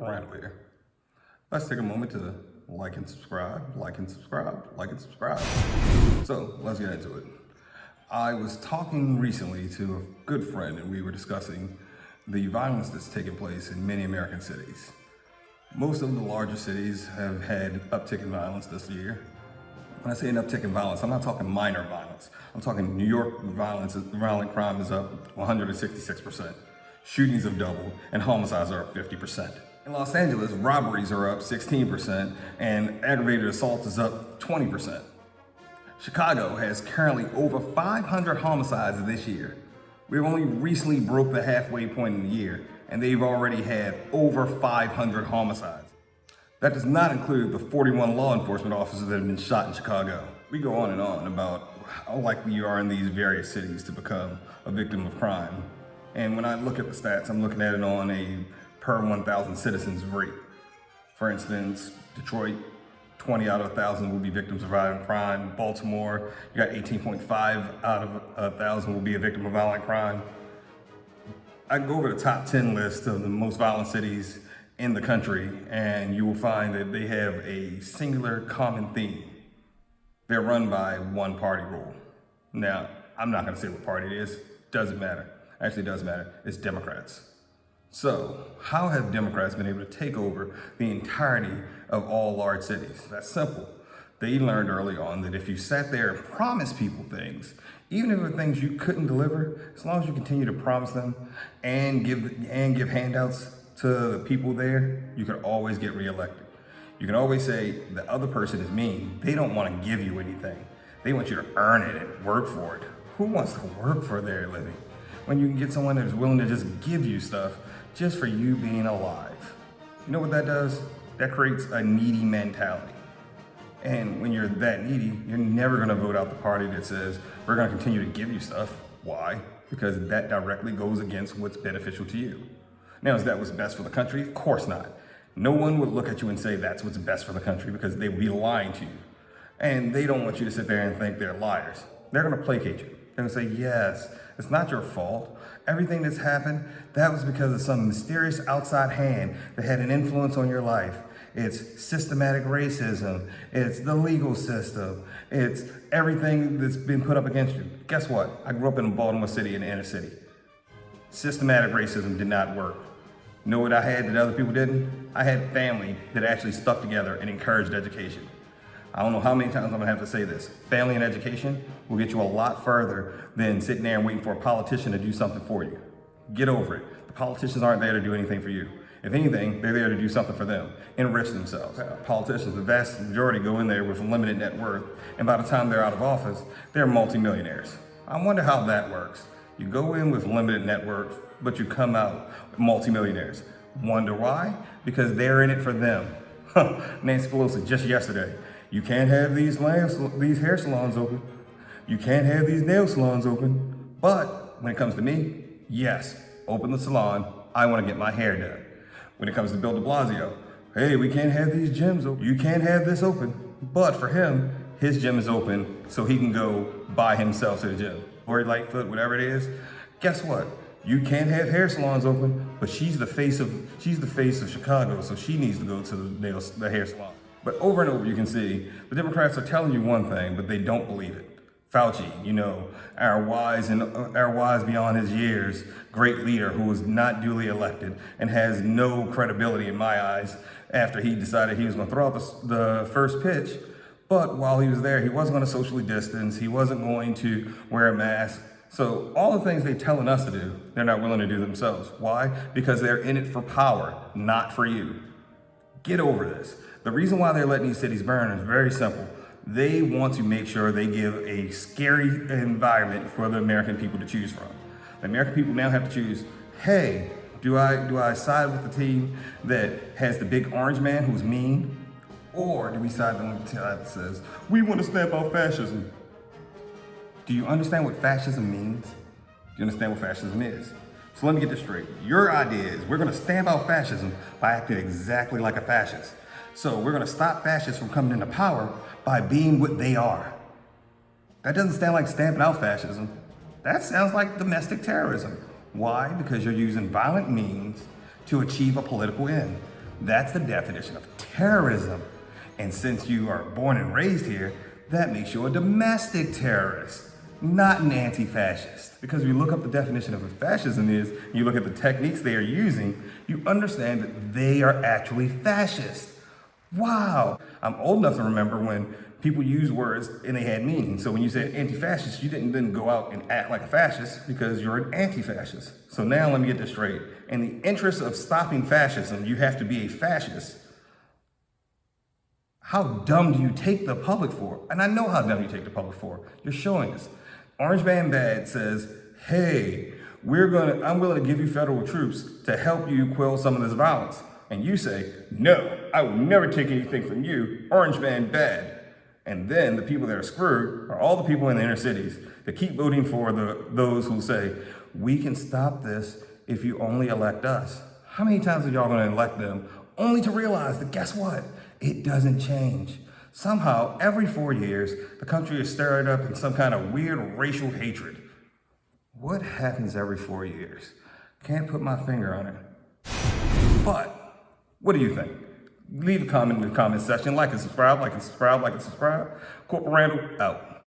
here. Let's take a moment to like and subscribe, like and subscribe, like and subscribe. So let's get into it. I was talking recently to a good friend and we were discussing the violence that's taken place in many American cities. Most of the larger cities have had uptick in violence this year. When I say an uptick in violence, I'm not talking minor violence. I'm talking New York violent crime is up 166%. Shootings have doubled and homicides are up 50%. In Los Angeles, robberies are up 16% and aggravated assault is up 20%. Chicago has currently over 500 homicides this year. We've only recently broke the halfway point in the year and they've already had over 500 homicides. That does not include the 41 law enforcement officers that have been shot in Chicago. We go on and on about how likely you are in these various cities to become a victim of crime. And when I look at the stats, I'm looking at it on a per 1,000 citizens rate. For instance, Detroit, 20 out of 1,000 will be victims of violent crime. Baltimore, you got 18.5 out of 1,000 will be a victim of violent crime. I can go over the top 10 list of the most violent cities in the country, and you will find that they have a singular common theme. They're run by one party rule. Now, I'm not gonna say what party it is, doesn't matter. Actually, it does matter, it's Democrats. So, how have Democrats been able to take over the entirety of all large cities? That's simple. They learned early on that if you sat there and promised people things, even if it were things you couldn't deliver, as long as you continue to promise them and give handouts to the people there, you could always get reelected. You can always say the other person is mean. They don't want to give you anything. They want you to earn it and work for it. Who wants to work for their living when you can get someone that is willing to just give you stuff just for you being alive? You know what that does? That creates a needy mentality. And when you're that needy, you're never gonna vote out the party that says, we're gonna continue to give you stuff. Why? Because that directly goes against what's beneficial to you. Now, is that what's best for the country? Of course not. No one would look at you and say that's what's best for the country because they would be lying to you. And they don't want you to sit there and think they're liars. They're gonna placate you. They're gonna say, yes, it's not your fault. Everything that's happened, that was because of some mysterious outside hand that had an influence on your life. It's systematic racism, it's the legal system, it's everything that's been put up against you. Guess what? I grew up in Baltimore City in the inner city. Systematic racism did not work. You know what I had that other people didn't? I had family that actually stuck together and encouraged education. I don't know how many times I'm gonna have to say this. Family and education will get you a lot further than sitting there and waiting for a politician to do something for you. Get over it. The politicians aren't there to do anything for you. If anything, they're there to do something for them, enrich themselves. Politicians, the vast majority go in there with limited net worth, and by the time they're out of office, they're multimillionaires. I wonder how that works. You go in with limited net worth, but you come out multimillionaires. Wonder why? Because they're in it for them. Nancy Pelosi just yesterday, you can't have these hair salons open. You can't have these nail salons open. But when it comes to me, yes, open the salon. I want to get my hair done. When it comes to Bill de Blasio, hey, we can't have these gyms open. You can't have this open. But for him, his gym is open so he can go by himself to the gym. Lori Lightfoot, whatever it is. Guess what? You can't have hair salons open, but she's the face of Chicago, so she needs to go to the hair salon. But over and over you can see the Democrats are telling you one thing, but they don't believe it. Fauci, you know, our wise beyond his years, great leader who was not duly elected and has no credibility in my eyes after he decided he was going to throw out the first pitch. But while he was there, he wasn't going to socially distance. He wasn't going to wear a mask. So all the things they're telling us to do, they're not willing to do themselves. Why? Because they're in it for power, not for you. Get over this. The reason why they're letting these cities burn is very simple. They want to make sure they give a scary environment for the American people to choose from. The American people now have to choose, hey, do I side with the team that has the big orange man who's mean? Or do we side with the team that says, we want to stamp out fascism? Do you understand what fascism means? Do you understand what fascism is? So let me get this straight. Your idea is we're gonna stamp out fascism by acting exactly like a fascist. So we're gonna stop fascists from coming into power by being what they are. That doesn't sound like stamping out fascism. That sounds like domestic terrorism. Why? Because you're using violent means to achieve a political end. That's the definition of terrorism. And since you are born and raised here, that makes you a domestic terrorist, not an anti-fascist. Because if you look up the definition of what fascism is, you look at the techniques they are using, you understand that they are actually fascist. Wow. I'm old enough to remember when people used words and they had meaning. So when you said anti-fascist, you didn't then go out and act like a fascist because you're an anti-fascist. So now let me get this straight. In the interest of stopping fascism, you have to be a fascist. How dumb do you take the public for? And I know how dumb you take the public for. You're showing us. Orange Man Bad says, hey, I'm willing to give you federal troops to help you quell some of this violence. And you say, no, I will never take anything from you, Orange Man Bad. And then the people that are screwed are all the people in the inner cities that keep voting for those who say, we can stop this if you only elect us. How many times are y'all gonna elect them only to realize that guess what? It doesn't change. Somehow, every 4 years, the country is stirred up in some kind of weird racial hatred. What happens every 4 years? Can't put my finger on it. But, what do you think? Leave a comment in the comment section. Like and subscribe, like and subscribe, like and subscribe. Corporal Randall, out.